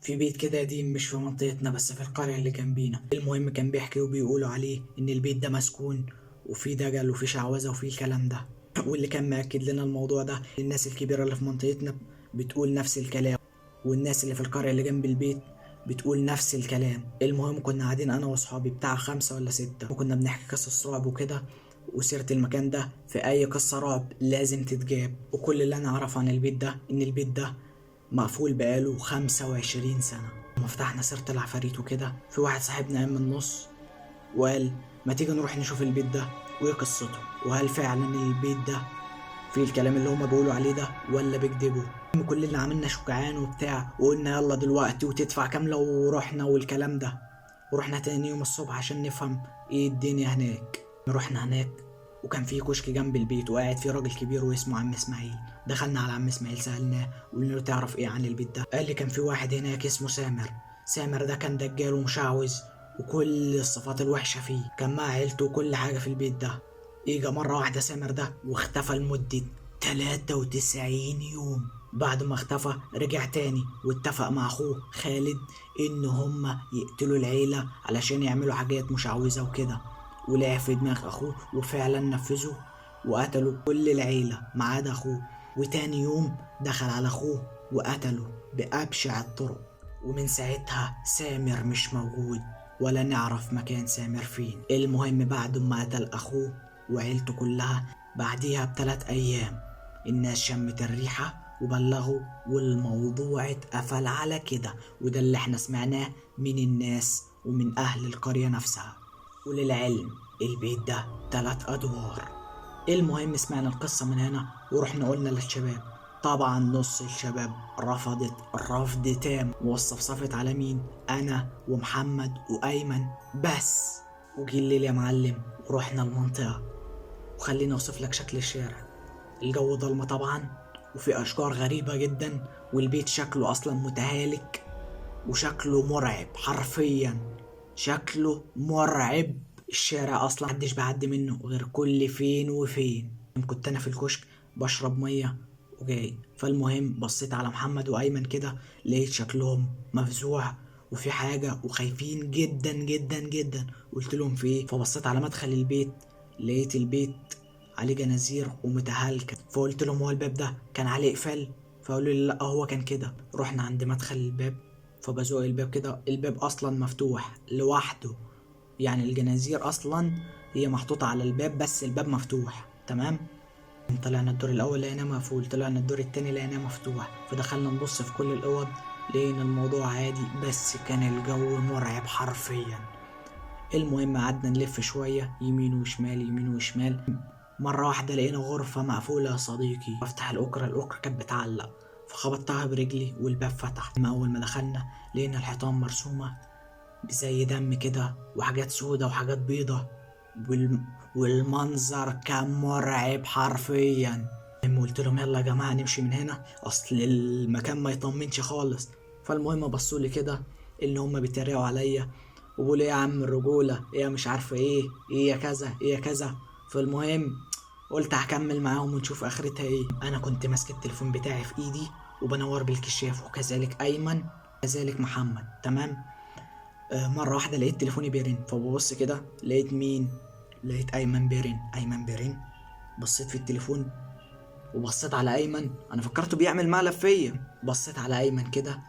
في بيت كده قديم مش في منطقتنا بس في القرية اللي جنبينا. المهم كان بيحكي وبيقولوا عليه إن البيت ده مسكون وفي دجل وفي شعوذة وفي الكلام ده. واللي كان مأكد لنا الموضوع ده الناس الكبيرة اللي في منطقتنا بتقول نفس الكلام، والناس اللي في القرية اللي جنب البيت بتقول نفس الكلام. المهم كنا قاعدين أنا وأصحابي بتاع 5 ولا 6 وكنا بنحكي قصص رعب وكده، وسيرة المكان ده في أي قصة رعب لازم تتجاب. وكل اللي أنا أعرفه عن البيت ده إن البيت ده مقفول بقاله 25 سنة. لما فتحنا سيرة العفاريت وكده في واحد صاحبنا قام من النص وقال ما تيجي نروح نشوف البيت ده وايه قصته، وهل فعلا البيت ده فيه الكلام اللي هما بيقولوا عليه ده ولا بيكدبوا. كلنا عملنا شجعان وبتاع وقلنا يلا دلوقتي وتدفع كام لو رحنا والكلام ده. ورحنا تاني يوم الصبح عشان نفهم ايه الدنيا هناك. رحنا هناك وكان في كشك جنب البيت وقاعد فيه راجل كبير واسمه عم اسماعيل. دخلنا على عم اسماعيل سألناه وقلنا له تعرف ايه عن البيت ده؟ قال لي كان في واحد هناك اسمه سامر. سامر ده كان دجال ومشعوذ وكل الصفات الوحشة فيه، كان مع عيلته وكل حاجة في البيت ده. اجى مرة واحدة سامر ده واختفى لمدة 93 يوم. بعد ما اختفى رجع تاني واتفق مع اخوه خالد ان هما يقتلوا العيلة علشان يعملوا حاجات مشعوذة وكده. ولعب في دماغ اخوه وفعلا نفذوا وقتلوا كل العيلة ما عدا اخوه. وتاني يوم دخل على اخوه وقتله بأبشع الطرق. ومن ساعتها سامر مش موجود ولا نعرف مكان سامر فين. المهم بعد ما قتل اخوه وعيلته كلها بعديها ب3 ايام الناس شمت الريحة وبلغوا والموضوع اتقفل على كده. وده اللي احنا سمعناه من الناس ومن اهل القرية نفسها. وللعلم البيت ده 3 ادوار. المهم سمعنا القصة من هنا ورحنا قلنا للشباب. طبعا نص الشباب رفضت رفض تام وصفصفت على مين؟ انا ومحمد وايمن بس. وجي الليل يا معلم ورحنا المنطقة. وخليني اوصف لك شكل الشارع. الجو ضلمة طبعا وفي اشجار غريبة جدا، والبيت شكله اصلا متهالك وشكله مرعب حرفيا. شكله مرعب. الشارع اصلا محدش بيعدي منه غير كل فين وفين. كنت انا في الكشك بشرب ميه وجاي، فالمهم بصيت على محمد وايمن كده لقيت شكلهم مفزوع وفي حاجه وخايفين جدا جدا جدا. قلت لهم في ايه؟ فبصيت على مدخل البيت لقيت البيت عليه جنازير ومتهالكه. فقلت لهم هو الباب ده كان عليه قفل؟ فقالوا لي لا هو كان كده. رحنا عند مدخل الباب فبزوق الباب كده الباب اصلا مفتوح لوحده، يعني الجنازير اصلا هي محطوطة على الباب بس الباب مفتوح تمام. طلعنا الدور الاول لقيناه مقفول، طلعنا الدور التاني لقيناه مفتوح. فدخلنا نبص في كل الاوض لقينا الموضوع عادي بس كان الجو مرعب حرفيا. المهم قعدنا نلف شوية يمين وشمال يمين وشمال. مرة واحدة لقينا غرفة مقفولة يا صديقي. بفتح الأكرة كانت بتعلق فخبطتها برجلي والباب فتح. أول ما دخلنا لقينا الحيطان مرسومة زي دم كده وحاجات سودة وحاجات بيضة والمنظر كان مرعب حرفيا. قلت لهم يلا يا جماعة نمشي من هنا أصل المكان ما يطمنش خالص. فالمهم بصولي كده إن هما بيتريقوا عليا وبقولوا إيه يا عم الرجولة إيه مش عارفة إيه يا كذا إيه يا كذا. فالمهم قلت هكمل معاهم ونشوف آخرتها إيه. أنا كنت ماسك التليفون بتاعي في إيدي وبنور بالكشاف وكذلك أيمن كذلك محمد تمام. مرة واحدة لقيت تليفوني بيرن فببص كده لقيت مين؟ لقيت أيمن بيرن. بصيت في التليفون وبصيت على أيمن، أنا فكرته بيعمل مقلب فيا. بصيت على أيمن كده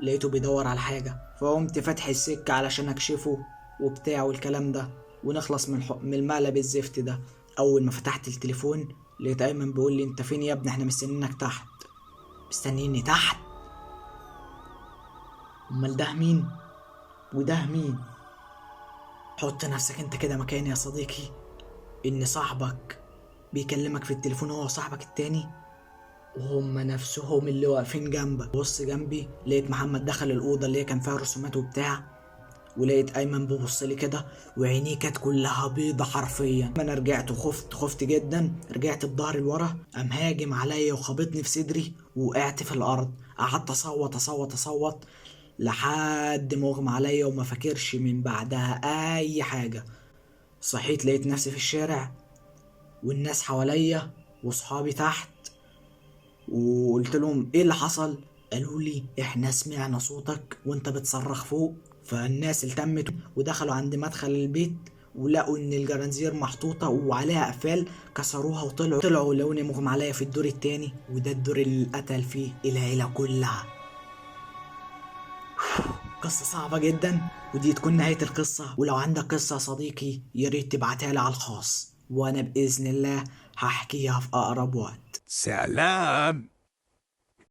لقيته بيدور على حاجة فقمت فاتح السكة علشان أكشفه وبتاع والكلام ده ونخلص من المقلب الزفت ده. أول ما فتحت التليفون لقيت أيمن بيقول لي أنت فين يا ابني؟ إحنا مستنينك تحت. مستنيني تحت؟ أمال ده مين؟ وده مين؟ حط نفسك انت كده مكاني يا صديقي، ان صاحبك بيكلمك في التليفون هو صاحبك التاني وهم نفسهم اللي واقفين جنبك. بص جنبي لقيت محمد دخل الأوضة اللي هي كان فيها رسومات وبتاع، ولقيت أيمن بيبص لي كده وعينيه كانت كلها بيضة حرفيا. انا رجعت وخفت جدا، رجعت بظهري لورا قام هاجم عليا وخبطني في صدري وقعت في الأرض. قعدت أصوت لحد ما اغمى عليا وما فاكرش من بعدها اي حاجة. صحيت لقيت نفسي في الشارع والناس حواليا وصحابي تحت وقلت لهم ايه اللي حصل؟ قالوا لي احنا سمعنا صوتك وانت بتصرخ فوق. فالناس التمت ودخلوا عند مدخل البيت ولقوا ان الجرانزير محطوطة وعليها قفال، كسروها وطلعوا لقوني مغمى عليا في الدور التاني، وده الدور اللي قتل فيه العيلة كلها. قصة صعبة جدا، ودي تكون نهاية القصة. ولو عندك قصة يا صديقي ياريت تبعتها لي على الخاص، وانا بإذن الله هحكيها في اقرب وقت. سلام.